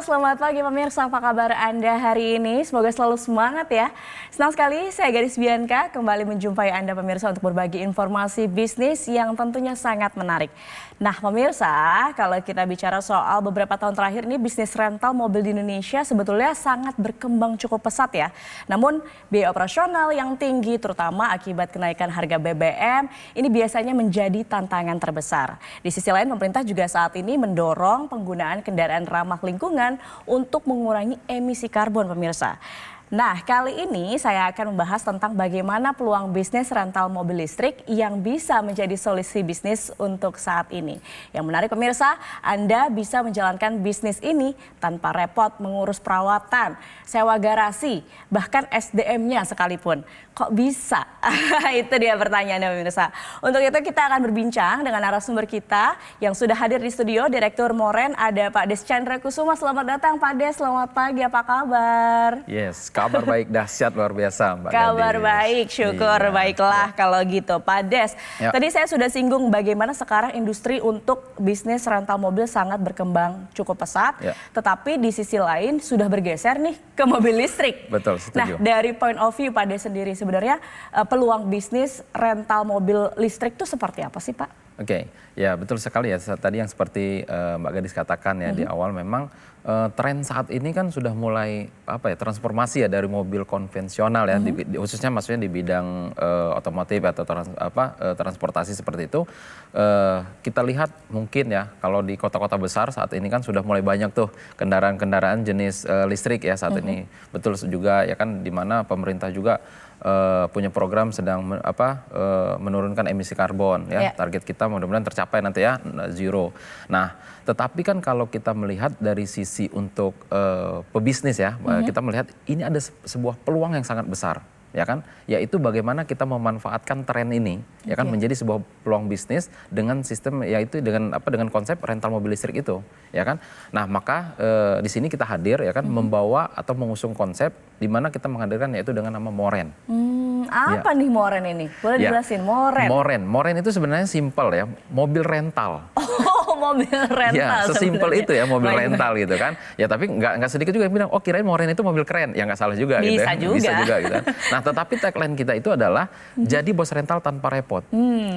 selamat pagi pemirsa, apa kabar Anda hari ini? Semoga selalu semangat ya. Senang sekali saya Gadis Bianca kembali menjumpai Anda pemirsa untuk berbagi informasi bisnis yang tentunya sangat menarik. Nah pemirsa, kalau kita bicara soal beberapa tahun terakhir ini bisnis rental mobil di Indonesia sebetulnya sangat berkembang cukup pesat ya. Namun biaya operasional yang tinggi terutama akibat kenaikan harga BBM ini biasanya menjadi tantangan terbesar. Di sisi lain pemerintah juga saat ini mendorong penggunaan kendaraan ramah lingkungan untuk mengurangi emisi karbon pemirsa. Nah, kali ini saya akan membahas tentang bagaimana peluang bisnis rental mobil listrik yang bisa menjadi solusi bisnis untuk saat ini. Yang menarik pemirsa, Anda bisa menjalankan bisnis ini tanpa repot mengurus perawatan, sewa garasi, bahkan SDM-nya sekalipun. Kok bisa? Itu dia pertanyaannya pemirsa. Untuk itu kita akan berbincang dengan narasumber kita yang sudah hadir di studio, Direktur Moren, ada Pak Des Chandra Kusuma. Selamat datang Pak Des, selamat pagi, apa kabar? Yes, kabar baik dahsyat luar biasa Mbak Kabar Gadis. baik, syukur baiklah kalau gitu. Pak Des, tadi saya sudah singgung bagaimana sekarang industri untuk bisnis rental mobil sangat berkembang cukup pesat. Tetapi di sisi lain sudah bergeser nih ke mobil listrik. Betul, setuju. Nah dari point of view Pak Des sendiri sebenarnya peluang bisnis rental mobil listrik itu seperti apa sih Pak? Oke, ya betul sekali ya. Tadi yang seperti Mbak Gadis katakan ya di awal memang tren saat ini kan sudah mulai transformasi ya dari mobil konvensional ya, khususnya maksudnya di bidang otomotif atau transportasi seperti itu. Kita lihat mungkin ya kalau di kota-kota besar saat ini kan sudah mulai banyak tuh kendaraan-kendaraan jenis listrik ya saat ini. Betul juga ya kan, di mana pemerintah juga punya program sedang menurunkan emisi karbon ya. Target kita mudah-mudahan tercapai nanti ya, zero. Nah, tetapi kan kalau kita melihat dari sisi untuk pebisnis ya, kita melihat ini ada sebuah peluang yang sangat besar ya kan, yaitu bagaimana kita memanfaatkan tren ini ya kan menjadi sebuah peluang bisnis dengan sistem, yaitu dengan konsep rental mobil listrik itu ya kan. Nah, maka di sini kita hadir ya kan, membawa atau mengusung konsep di mana kita menghadirkan yaitu dengan nama Moren. Apa nih Moren ini? Boleh dijelasin Moren? Moren itu sebenarnya simpel ya, mobil rental. Oh, mobil rental. Ya, sesimpel itu ya, mobil rental gitu kan. Ya tapi nggak sedikit juga yang bilang, oh kirain Moren itu mobil keren. Ya nggak salah juga gitu ya. Bisa juga gitu kan. Nah tetapi tagline kita itu adalah jadi bos rental tanpa repot.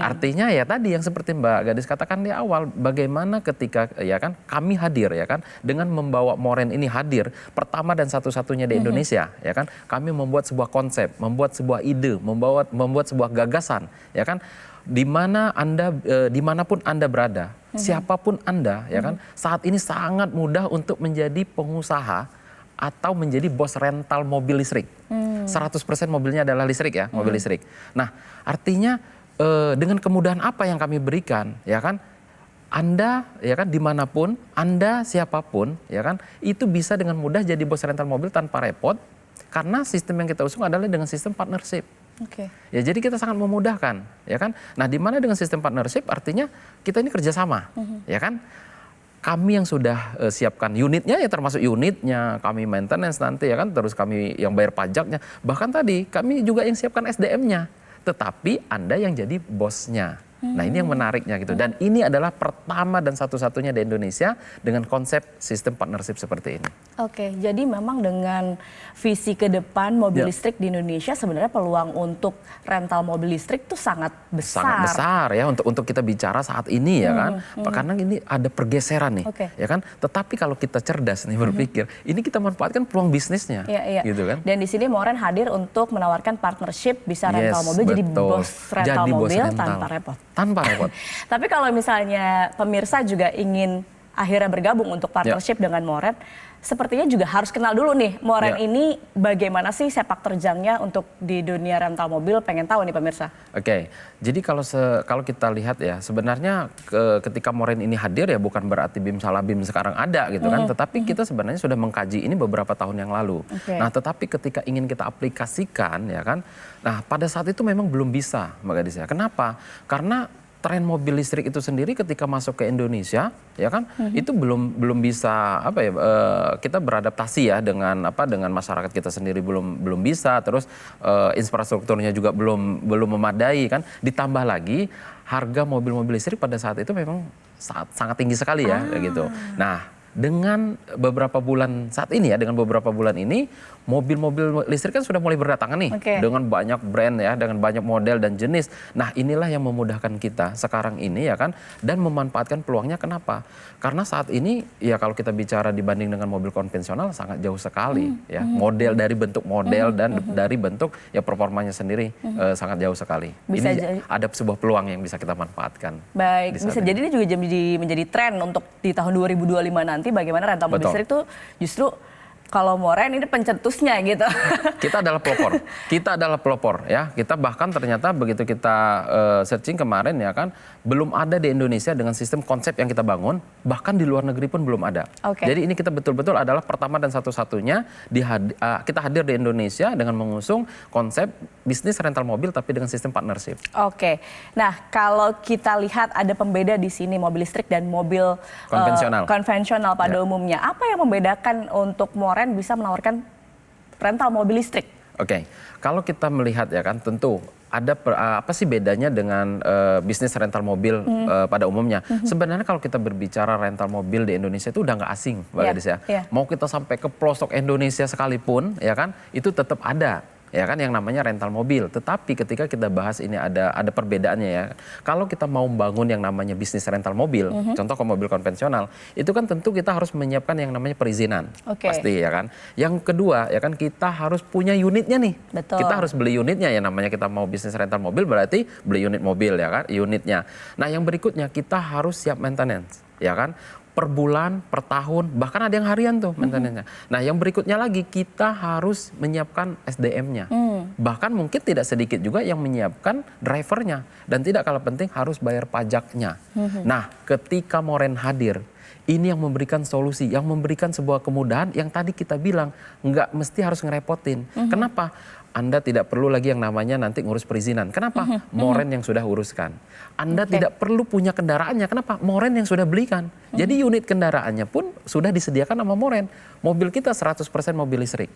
Artinya ya tadi yang seperti Mbak Gadis katakan di awal, bagaimana ketika ya kan kami hadir ya kan, dengan membawa Moren ini hadir pertama dan satu-satunya di Indonesia ya kan. Kami membuat sebuah konsep, membuat sebuah ide, membuat sebuah gagasan ya kan. Dimanapun Anda berada, siapapun Anda ya kan, saat ini sangat mudah untuk menjadi pengusaha atau menjadi bos rental mobil listrik. 100% mobilnya adalah listrik ya, mobil listrik. Nah, artinya dengan kemudahan apa yang kami berikan ya kan, Anda ya kan dimanapun, Anda siapapun ya kan, itu bisa dengan mudah jadi bos rental mobil tanpa repot, karena sistem yang kita usung adalah dengan sistem partnership. Ya jadi kita sangat memudahkan ya kan. Nah, di mana dengan sistem partnership artinya kita ini kerjasama ya kan. Kami yang sudah siapkan unitnya ya, termasuk unitnya, kami maintenance nanti ya kan, terus kami yang bayar pajaknya, bahkan tadi kami juga yang siapkan SDM-nya, tetapi Anda yang jadi bosnya. Nah, ini yang menariknya gitu. Dan ini adalah pertama dan satu-satunya di Indonesia dengan konsep sistem partnership seperti ini. Oke, jadi memang dengan visi ke depan mobil listrik di Indonesia sebenarnya peluang untuk rental mobil listrik itu sangat besar. Sangat besar ya untuk kita bicara saat ini ya kan. Karena ini ada pergeseran nih ya kan. Tetapi kalau kita cerdas nih berpikir, ini kita manfaatkan peluang bisnisnya. Gitu kan. Dan di sini Moren hadir untuk menawarkan partnership, bisa rental mobil, jadi bos rental mobil tanpa repot. Tanpa repot. Tapi kalau misalnya pemirsa juga ingin akhirnya bergabung untuk partnership dengan Moren, sepertinya juga harus kenal dulu nih Moren ini bagaimana sih sepak terjangnya untuk di dunia rental mobil, pengen tahu nih pemirsa. Oke, jadi kalau kita lihat ya, sebenarnya ketika Moren ini hadir ya bukan berarti BIM Salabim sekarang ada gitu kan, tetapi kita sebenarnya sudah mengkaji ini beberapa tahun yang lalu. Nah, tetapi ketika ingin kita aplikasikan ya kan, nah pada saat itu memang belum bisa Mbak Gadis ya. Kenapa? Karena tren mobil listrik itu sendiri ketika masuk ke Indonesia ya kan, itu belum bisa kita beradaptasi ya dengan masyarakat kita sendiri, belum bisa, terus infrastrukturnya juga belum memadai kan, ditambah lagi harga mobil-mobil listrik pada saat itu memang sangat tinggi sekali ya gitu. Nah, dengan beberapa bulan saat ini ya, dengan beberapa bulan ini mobil-mobil listrik kan sudah mulai berdatangan nih dengan banyak brand ya, dengan banyak model dan jenis. Nah, inilah yang memudahkan kita sekarang ini ya kan, dan memanfaatkan peluangnya. Kenapa? Karena saat ini ya kalau kita bicara dibanding dengan mobil konvensional sangat jauh sekali ya. Model dari bentuk model dan dari bentuk ya performanya sendiri sangat jauh sekali. Ini ada sebuah peluang yang bisa kita manfaatkan. Baik, bisa jadi ini juga menjadi tren untuk di tahun 2025 nanti bagaimana rental mobil listrik itu justru kalau Moren ini pencetusnya gitu. Kita adalah pelopor. Kita adalah pelopor ya. Kita bahkan ternyata begitu kita searching kemarin ya kan, belum ada di Indonesia dengan sistem konsep yang kita bangun, bahkan di luar negeri pun belum ada. Jadi ini kita betul-betul adalah pertama dan satu-satunya kita hadir di Indonesia dengan mengusung konsep bisnis rental mobil tapi dengan sistem partnership. Nah, kalau kita lihat ada pembeda di sini mobil listrik dan mobil konvensional pada umumnya. Apa yang membedakan untuk Moren bisa menawarkan rental mobil listrik? Kalau kita melihat ya kan, tentu ada apa sih bedanya dengan bisnis rental mobil pada umumnya. Sebenarnya kalau kita berbicara rental mobil di Indonesia itu udah nggak asing, Mbak Gadis ya. Mau kita sampai ke pelosok Indonesia sekalipun ya kan, itu tetap ada ya kan yang namanya rental mobil. Tetapi ketika kita bahas ini ada perbedaannya ya. Kalau kita mau membangun yang namanya bisnis rental mobil, contoh ke mobil konvensional, itu kan tentu kita harus menyiapkan yang namanya perizinan. Pasti ya kan. Yang kedua ya kan, kita harus punya unitnya nih. Kita harus beli unitnya ya, namanya kita mau bisnis rental mobil berarti beli unit mobil ya kan, unitnya. Nah, yang berikutnya kita harus siap maintenance ya kan. Per bulan, per tahun, bahkan ada yang harian tuh maintenance-nya. Nah, yang berikutnya lagi kita harus menyiapkan SDM-nya. Bahkan mungkin tidak sedikit juga yang menyiapkan drivernya. Dan tidak kalah penting harus bayar pajaknya. Nah, ketika Moren hadir, ini yang memberikan solusi, yang memberikan sebuah kemudahan yang tadi kita bilang nggak mesti harus ngerepotin. Kenapa? Anda tidak perlu lagi yang namanya nanti ngurus perizinan. Kenapa? Moren yang sudah uruskan. Anda tidak perlu punya kendaraannya. Kenapa? Moren yang sudah belikan. Jadi unit kendaraannya pun sudah disediakan sama Moren. Mobil kita 100% mobil listrik.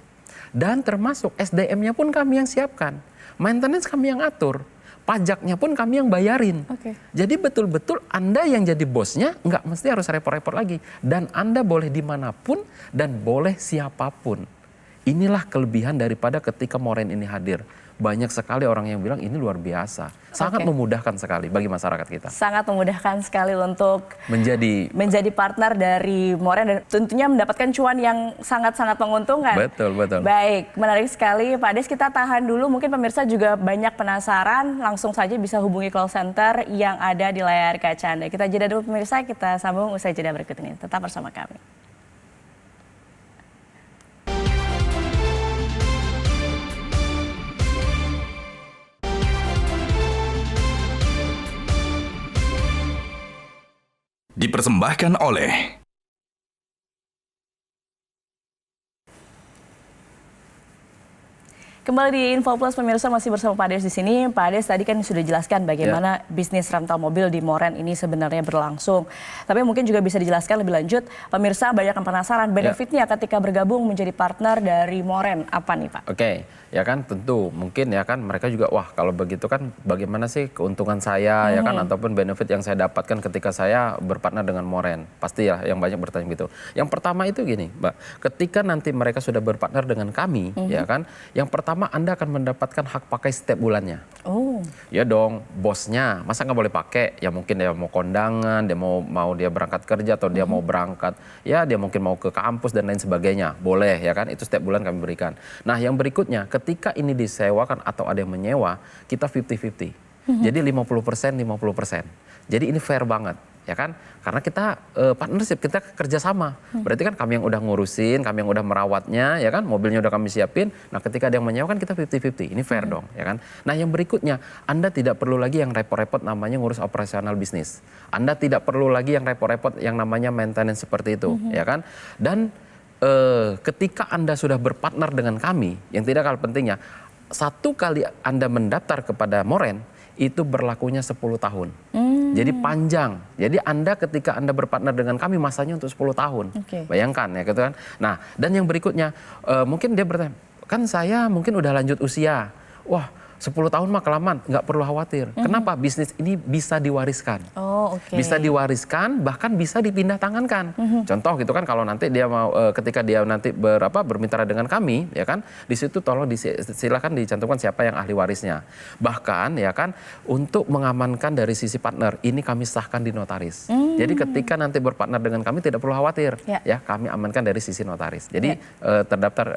Dan termasuk SDM-nya pun kami yang siapkan. Maintenance kami yang atur. Pajaknya pun kami yang bayarin. Jadi betul-betul Anda yang jadi bosnya nggak mesti harus repot-repot lagi. Dan Anda boleh dimanapun dan boleh siapapun. Inilah kelebihan daripada ketika Moren ini hadir. Banyak sekali orang yang bilang ini luar biasa. Sangat memudahkan sekali bagi masyarakat kita. Sangat memudahkan sekali untuk menjadi partner dari Moren dan tentunya mendapatkan cuan yang sangat-sangat menguntungkan. Betul. Baik, menarik sekali Pak Des, kita tahan dulu. Mungkin pemirsa juga banyak penasaran, langsung saja bisa hubungi call center yang ada di layar kaca Anda. Kita jeda dulu pemirsa, kita sambung usai jeda berikut ini. Tetap bersama kami. Dipersembahkan oleh Kembali di Info Plus pemirsa, masih bersama Pak Des di sini. Pak Des tadi kan sudah jelaskan bagaimana bisnis rental mobil di Moren ini sebenarnya berlangsung. Tapi mungkin juga bisa dijelaskan lebih lanjut. Pemirsa banyak yang penasaran benefitnya ketika bergabung menjadi partner dari Moren. Apa nih Pak? Ya kan tentu mungkin ya kan mereka juga wah kalau begitu kan bagaimana sih keuntungan saya ya kan ataupun benefit yang saya dapatkan ketika saya berpartner dengan Moren. Pasti ya yang banyak bertanya gitu. Yang pertama itu gini Mbak, ketika nanti mereka sudah berpartner dengan kami ya kan, yang pertama Anda akan mendapatkan hak pakai setiap bulannya. Ya dong, bosnya masa nggak boleh pakai? Ya mungkin dia mau kondangan, dia mau dia berangkat kerja atau dia mau berangkat, ya dia mungkin mau ke kampus dan lain sebagainya. Boleh ya kan, itu setiap bulan kami berikan. Nah yang berikutnya, ketika ini disewakan atau ada yang menyewa, kita 50-50. Jadi 50%, 50%. Jadi ini fair banget. Ya kan, karena kita partnership, kita kerjasama. Berarti kan kami yang udah ngurusin, kami yang udah merawatnya, ya kan, mobilnya udah kami siapin. Nah, ketika ada yang menyewa kan kita 50-50, ini fair dong, ya kan. Nah, yang berikutnya, Anda tidak perlu lagi yang repot-repot namanya ngurus operasional bisnis. Anda tidak perlu lagi yang repot-repot yang namanya maintenance seperti itu, ya kan. Dan ketika Anda sudah berpartner dengan kami, yang tidak kalah pentingnya, satu kali Anda mendaftar kepada Moren, itu berlakunya 10 tahun. Jadi panjang. Jadi Anda ketika Anda berpartner dengan kami masanya untuk 10 tahun. Bayangkan ya gitu kan. Nah, dan yang berikutnya mungkin dia bertanya, kan saya mungkin udah lanjut usia. Wah, 10 tahun mah kelamaan, nggak perlu khawatir. Kenapa? Bisnis ini bisa diwariskan. Oh, oke. Bisa diwariskan, bahkan bisa dipindah tangankan. Contoh gitu kan, kalau nanti dia mau, ketika dia nanti bermitra dengan kami, ya kan, di situ tolong silakan dicantumkan siapa yang ahli warisnya. Bahkan ya kan, untuk mengamankan dari sisi partner, ini kami sahkan di notaris. Jadi ketika nanti berpartner dengan kami tidak perlu khawatir, ya kami amankan dari sisi notaris. Jadi terdaftar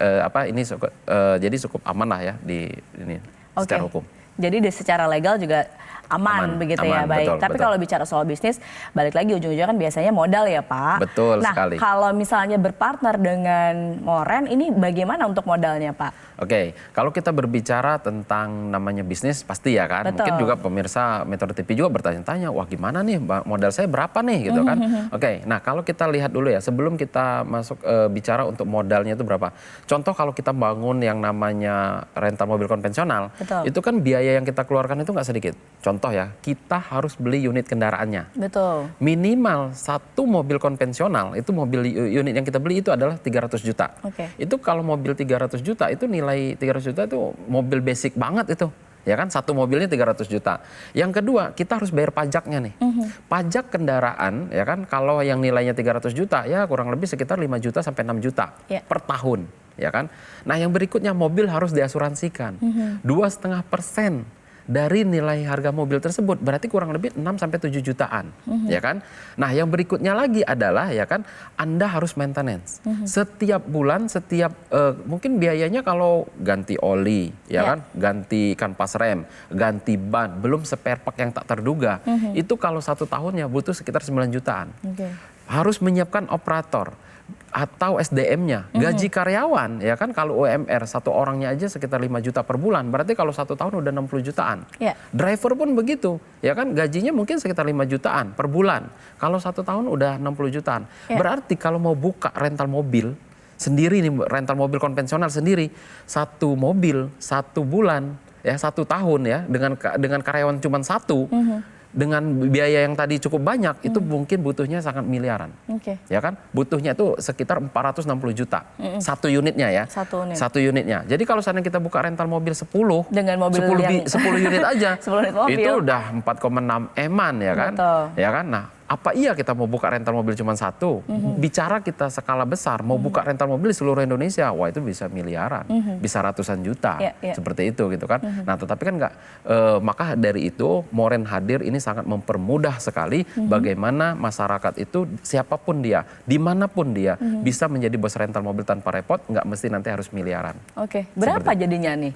jadi cukup aman lah ya di ini. Secara hukum. Jadi secara legal juga aman begitu ya, baik. Tapi kalau bicara soal bisnis, balik lagi ujung-ujungnya kan biasanya modal ya Pak. Betul sekali. Nah kalau misalnya berpartner dengan Moren, ini bagaimana untuk modalnya Pak? Oke, kalau kita berbicara tentang namanya bisnis pasti ya kan. Betul. Mungkin juga pemirsa Metro TV juga bertanya-tanya, wah gimana nih modal saya berapa nih gitu kan. Oke, nah kalau kita lihat dulu ya, sebelum kita masuk bicara untuk modalnya itu berapa. Contoh kalau kita bangun yang namanya rental mobil konvensional, Betul. itu kan biaya yang kita keluarkan itu nggak sedikit. Contoh ya, kita harus beli unit kendaraannya. Betul. Minimal satu mobil konvensional, itu mobil unit yang kita beli itu adalah 300 juta. Oke. Itu kalau mobil 300 juta itu nilai 300 juta itu mobil basic banget itu. Ya kan, satu mobilnya 300 juta. Yang kedua, kita harus bayar pajaknya nih. Pajak kendaraan, ya kan, kalau yang nilainya 300 juta, ya kurang lebih sekitar 5 juta sampai 6 juta per tahun. Ya kan. Nah yang berikutnya, mobil harus diasuransikan. 2,5% dari nilai harga mobil tersebut, berarti kurang lebih 6 sampai 7 jutaan, ya kan? Nah, yang berikutnya lagi adalah ya kan, Anda harus maintenance. Setiap bulan, mungkin biayanya kalau ganti oli, ya kan, ganti kanvas rem, ganti ban, belum spare part yang tak terduga. Itu kalau 1 tahunnya butuh sekitar 9 jutaan. Harus menyiapkan operator atau SDM-nya, gaji karyawan, ya kan, kalau UMR satu orangnya aja sekitar 5 juta per bulan, berarti kalau 1 tahun udah 60 jutaan. Driver pun begitu, ya kan, gajinya mungkin sekitar 5 jutaan per bulan, kalau 1 tahun udah 60 jutaan. Berarti kalau mau buka rental mobil sendiri nih, rental mobil konvensional sendiri, 1 mobil 1 bulan, ya 1 tahun ya, dengan karyawan cuma 1, dengan biaya yang tadi cukup banyak, itu mungkin butuhnya sangat miliaran. Ya kan? Butuhnya itu sekitar 460 juta. Satu unitnya ya. Satu unitnya. Jadi kalau seandainya kita buka rental mobil 10, dengan mobil 10 unit aja, 10 unit mobil. Itu udah 4,6 eman ya kan? Betul. Ya kan? Nah, apa iya kita mau buka rental mobil cuma 1? Bicara kita skala besar, mau buka rental mobil di seluruh Indonesia, wah itu bisa miliaran, bisa ratusan juta, seperti itu gitu kan. Nah tetapi kan nggak, maka dari itu Moren hadir ini sangat mempermudah sekali bagaimana masyarakat itu siapapun dia, dimanapun dia, bisa menjadi bos rental mobil tanpa repot, nggak mesti nanti harus miliaran. Berapa jadinya nih?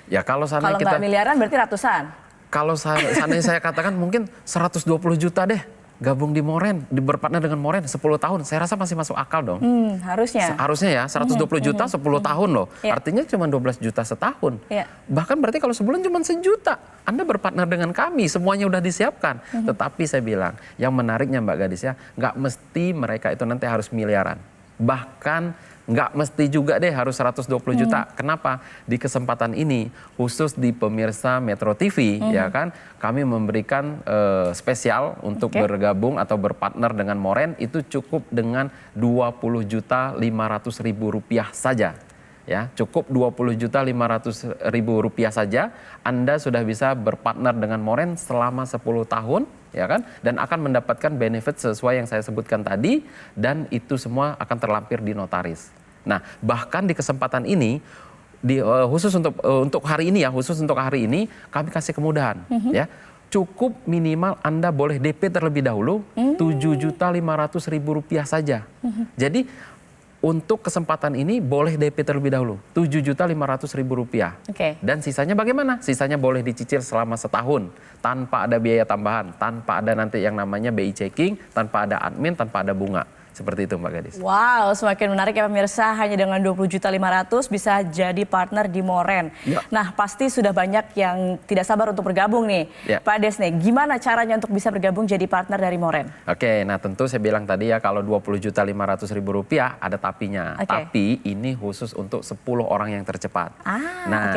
Ya kalau Kalau nggak miliaran berarti ratusan? Kalau seandainya saya katakan mungkin 120 juta deh. Gabung di Moren, berpartner dengan Moren 10 tahun, saya rasa masih masuk akal dong. Harusnya. Harusnya ya, 120 juta 10 tahun loh. Artinya cuma 12 juta setahun. Bahkan berarti kalau sebulan cuma 1 juta. Anda berpartner dengan kami, semuanya udah disiapkan. Tetapi saya bilang, yang menariknya Mbak Gadis ya, nggak mesti mereka itu nanti harus miliaran. Bahkan nggak mesti juga deh harus 120 juta. Kenapa? Di kesempatan ini, khusus di pemirsa Metro TV, ya kan, kami memberikan spesial untuk bergabung atau berpartner dengan Moren, itu cukup dengan 20.500.000 rupiah saja. Ya, cukup 20.500.000 rupiah saja, Anda sudah bisa berpartner dengan Moren selama 10 tahun, ya kan, dan akan mendapatkan benefit sesuai yang saya sebutkan tadi, dan itu semua akan terlampir di notaris. Nah, bahkan di kesempatan ini, khusus untuk hari ini ya, kami kasih kemudahan, ya. Cukup minimal Anda boleh DP terlebih dahulu 7.500.000 rupiah saja. Jadi untuk kesempatan ini boleh DP terlebih dahulu 7.500.000 rupiah. Dan sisanya bagaimana? Sisanya boleh dicicil selama setahun tanpa ada biaya tambahan, tanpa ada nanti yang namanya BI checking, tanpa ada admin, tanpa ada bunga. Seperti itu Mbak Gadis. Wow, semakin menarik ya pemirsa, hanya dengan 20.500.000 bisa jadi partner di Moren. Nah pasti sudah banyak yang tidak sabar untuk bergabung nih. Pak Des nih, gimana caranya untuk bisa bergabung jadi partner dari Moren? Oke, nah tentu saya bilang tadi ya, kalau 20.500.000 rupiah ada tapinya. Tapi ini khusus untuk 10 orang yang tercepat.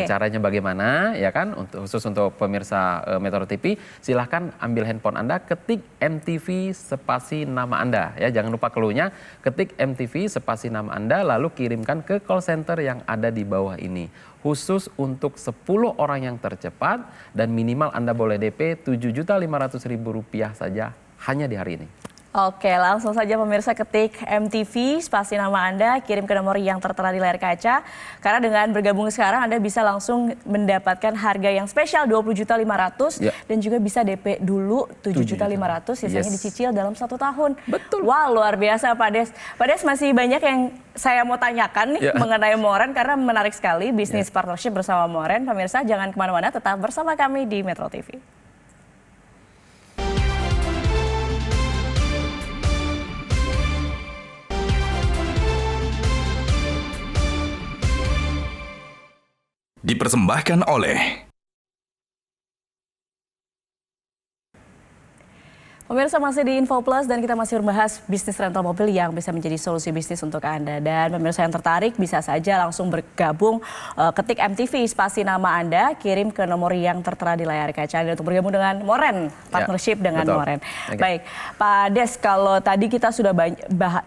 Caranya bagaimana ya kan, khusus untuk pemirsa Metro TV, silahkan ambil handphone Anda, ketik MTV spasi nama Anda ya, jangan lupa keluar perlunya ketik MTV spasi nama Anda lalu kirimkan ke call center yang ada di bawah ini. Khusus untuk 10 orang yang tercepat dan minimal Anda boleh DP Rp7.500.000 saja hanya di hari ini. Oke, langsung saja pemirsa ketik MTV, spasi nama Anda, kirim ke nomor yang tertera di layar kaca. Karena dengan bergabung sekarang Anda bisa langsung mendapatkan harga yang spesial Rp20.500 dan juga bisa DP dulu Rp7.500, sisanya dicicil dalam 1 tahun. Betul. Wah, luar biasa Pak Des. Pak Des, masih banyak yang saya mau tanyakan nih mengenai Moren karena menarik sekali bisnis partnership bersama Moren. Pemirsa jangan kemana-mana, tetap bersama kami di Metro TV. Dipersembahkan oleh Pemirsa masih di Info Plus dan kita masih membahas bisnis rental mobil yang bisa menjadi solusi bisnis untuk Anda. Dan pemirsa yang tertarik bisa saja langsung bergabung, ketik MTV spasi nama Anda, kirim ke nomor yang tertera di layar kaca Anda untuk bergabung dengan Moren, partnership dengan Moren. Baik, Pak Des, kalau tadi kita sudah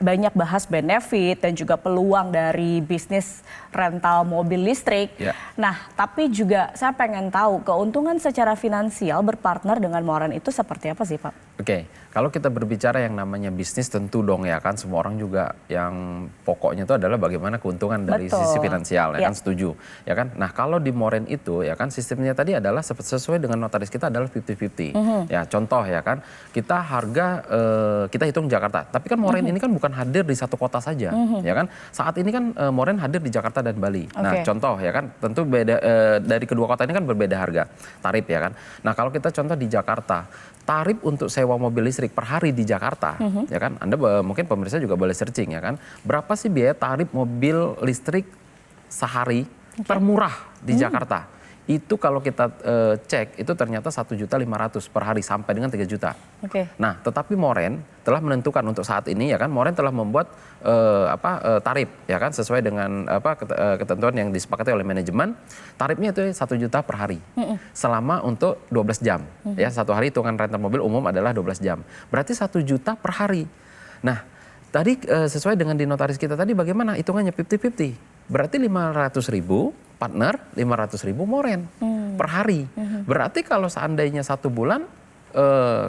banyak bahas benefit dan juga peluang dari bisnis rental mobil listrik. Nah, tapi juga saya pengen tahu keuntungan secara finansial berpartner dengan Moren itu seperti apa sih, Pak? Oke, kalau kita berbicara yang namanya bisnis tentu dong ya kan semua orang juga yang pokoknya itu adalah bagaimana keuntungan dari sisi finansial ya kan, setuju ya kan. Nah kalau di Moren itu ya kan sistemnya tadi adalah sesuai dengan notaris kita adalah 50-50. Ya contoh ya kan kita harga kita hitung Jakarta, tapi kan Moren ini kan bukan hadir di satu kota saja ya kan. Saat ini kan Moren hadir di Jakarta dan Bali. Nah contoh ya kan tentu beda dari kedua kota ini kan berbeda harga tarif ya kan. Nah kalau kita contoh di Jakarta, tarif untuk sewa mobil listrik per hari di Jakarta, ya kan? Anda mungkin pemirsa juga boleh searching ya kan. Berapa sih biaya tarif mobil listrik sehari termurah di Jakarta? Itu kalau kita cek itu ternyata 1.500.000 per hari sampai dengan 3 juta. Nah, tetapi Moren telah menentukan untuk saat ini ya kan Moren telah membuat tarif ya kan sesuai dengan ketentuan yang disepakati oleh manajemen. Tarifnya itu 1 juta per hari. Selama untuk 12 jam. Ya, satu hari hitungan rental mobil umum adalah 12 jam. Berarti 1 juta per hari. Nah, tadi sesuai dengan di notaris kita tadi bagaimana hitungannya 50-50. Berarti 500.000 partner, 500.000 Moren per hari. Berarti kalau seandainya 1 bulan,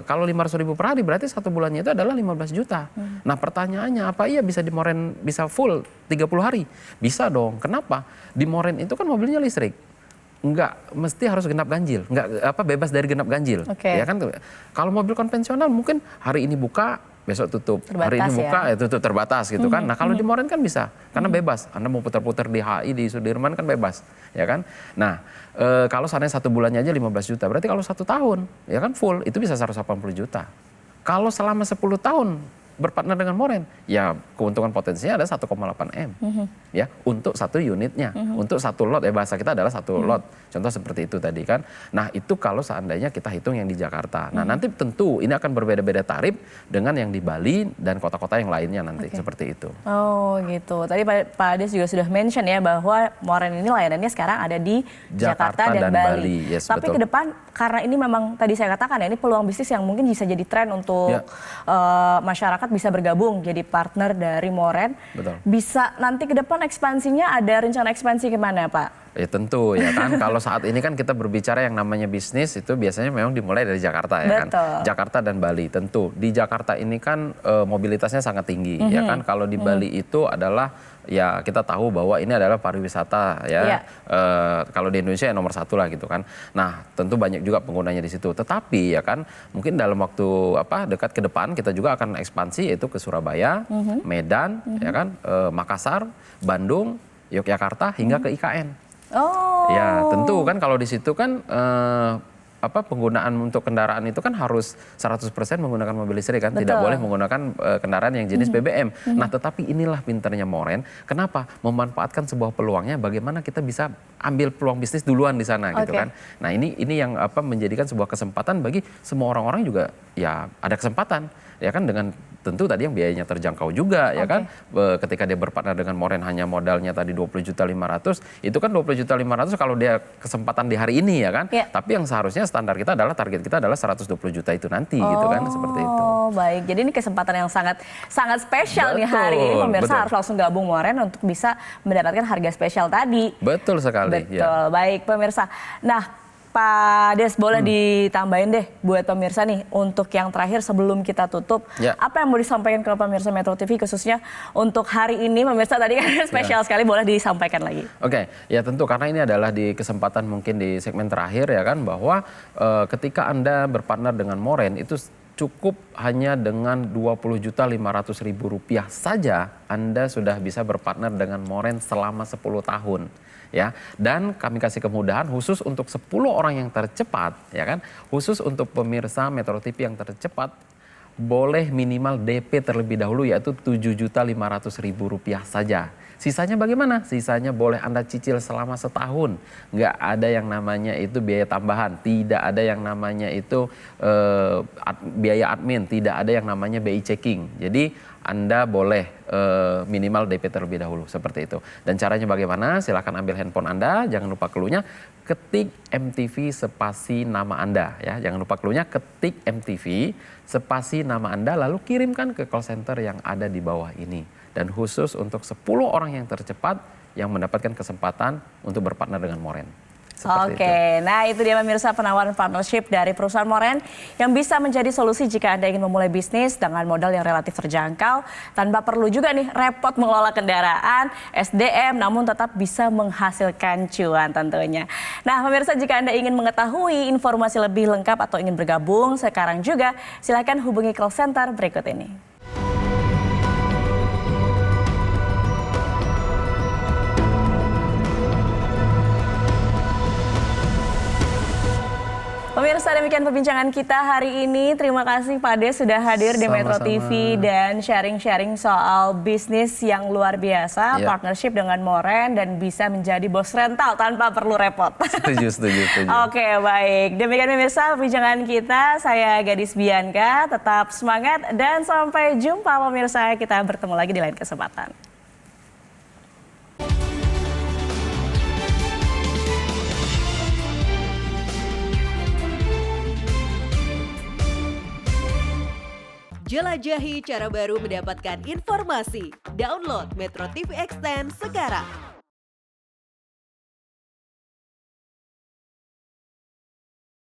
kalau 500.000 per hari berarti 1 bulannya itu adalah 15 juta. Nah pertanyaannya apa iya bisa di Moren bisa full 30 hari? Bisa dong. Kenapa? Di Moren itu kan mobilnya listrik. Enggak mesti harus genap ganjil, enggak bebas dari genap ganjil. Ya kan kalau mobil konvensional mungkin hari ini buka besok tutup, hari ini buka tutup terbatas gitu kan. Nah kalau di Moren kan bisa karena bebas. Anda mau putar-putar di HI di Sudirman kan bebas, ya kan. Nah kalau seandainya 1 bulannya aja 15 juta, berarti kalau 1 tahun ya kan full itu bisa 180 juta. Kalau selama 10 tahun berpartner dengan Moren, ya keuntungan potensinya ada 1,8 M, ya untuk 1 unitnya, untuk 1 lot ya bahasa kita adalah 1 lot, contoh seperti itu tadi kan. Nah itu kalau seandainya kita hitung yang di Jakarta. Nah nanti tentu ini akan berbeda-beda tarif dengan yang di Bali dan kota-kota yang lainnya nanti seperti itu. Oh gitu. Tadi Pak Ades juga sudah mention ya bahwa Moren ini layanannya sekarang ada di Jakarta dan Bali. Yes, tapi ke depan karena ini memang tadi saya katakan ya ini peluang bisnis yang mungkin bisa jadi tren untuk masyarakat bisa bergabung jadi partner dari Moren. Bisa nanti ke depan ekspansinya ada rencana ekspansi kemana Pak? Ya tentu ya kan kalau saat ini kan kita berbicara yang namanya bisnis itu biasanya memang dimulai dari Jakarta ya kan. Jakarta dan Bali tentu. Di Jakarta ini kan mobilitasnya sangat tinggi ya kan. Kalau di Bali itu adalah ya kita tahu bahwa ini adalah pariwisata ya. Kalau di Indonesia ya nomor 1 lah gitu kan. Nah tentu banyak juga penggunanya di situ. Tetapi ya kan mungkin dalam waktu dekat ke depan kita juga akan ekspansi yaitu ke Surabaya, Medan, ya kan, Makassar, Bandung, Yogyakarta hingga ke IKN. Ya tentu kan kalau di situ kan penggunaan untuk kendaraan itu kan harus 100% menggunakan mobil listrik kan, tidak boleh menggunakan kendaraan yang jenis BBM. Nah tetapi inilah pinternya Moren, kenapa? Memanfaatkan sebuah peluangnya, bagaimana kita bisa ambil peluang bisnis duluan di sana gitu kan. Nah ini yang menjadikan sebuah kesempatan bagi semua orang-orang juga ya ada kesempatan ya kan dengan tentu tadi yang biayanya terjangkau juga ya kan. Ketika dia berpartner dengan Moren hanya modalnya tadi 20.500.000, itu kan 20.500.000 kalau dia kesempatan di hari ini ya kan. Tapi yang seharusnya standar kita adalah target kita adalah 120 juta itu nanti gitu kan, seperti itu. Oh baik, jadi ini kesempatan yang sangat spesial nih hari ini, pemirsa harus langsung gabung Moren untuk bisa mendapatkan harga spesial tadi. Betul sekali. Betul, baik pemirsa. Nah Pak Des, boleh ditambahin deh buat pemirsa nih untuk yang terakhir sebelum kita tutup, apa yang mau disampaikan ke pemirsa Metro TV khususnya untuk hari ini, pemirsa tadi kan spesial sekali, boleh disampaikan lagi. Oke, ya tentu karena ini adalah di kesempatan mungkin di segmen terakhir ya kan, bahwa ketika Anda berpartner dengan Moren itu cukup hanya dengan Rp20.500.000 saja Anda sudah bisa berpartner dengan Moren selama 10 tahun. Ya, dan kami kasih kemudahan khusus untuk 10 orang yang tercepat, ya kan, khusus untuk pemirsa Metro TV yang tercepat boleh minimal DP terlebih dahulu yaitu Rp7.500.000 saja. Sisanya bagaimana? Sisanya boleh Anda cicil selama setahun. Nggak ada yang namanya itu biaya tambahan, tidak ada yang namanya itu biaya admin, tidak ada yang namanya BI checking. Jadi Anda boleh minimal DP terlebih dahulu seperti itu. Dan caranya bagaimana? Silakan ambil handphone Anda, jangan lupa clue-nya, ketik MTV spasi nama Anda ya. Jangan lupa clue-nya, ketik MTV spasi nama Anda lalu kirimkan ke call center yang ada di bawah ini. Dan khusus untuk 10 orang yang tercepat yang mendapatkan kesempatan untuk berpartner dengan Moren. Oke, nah itu dia pemirsa penawaran partnership dari perusahaan Moren yang bisa menjadi solusi jika Anda ingin memulai bisnis dengan modal yang relatif terjangkau tanpa perlu juga nih repot mengelola kendaraan, SDM, namun tetap bisa menghasilkan cuan tentunya. Nah pemirsa, jika Anda ingin mengetahui informasi lebih lengkap atau ingin bergabung sekarang juga, silakan hubungi call center berikut ini. Pemirsa, demikian perbincangan kita hari ini. Terima kasih Pak Des sudah hadir di Metro TV dan sharing-sharing soal bisnis yang luar biasa, partnership dengan Moren dan bisa menjadi bos rental tanpa perlu repot. Setuju. Oke, baik. Demikian pemirsa perbincangan kita. Saya Gadis Bianca, tetap semangat dan sampai jumpa pemirsa. Kita bertemu lagi di lain kesempatan. Jelajahi cara baru mendapatkan informasi. Download Metro TV Extend sekarang.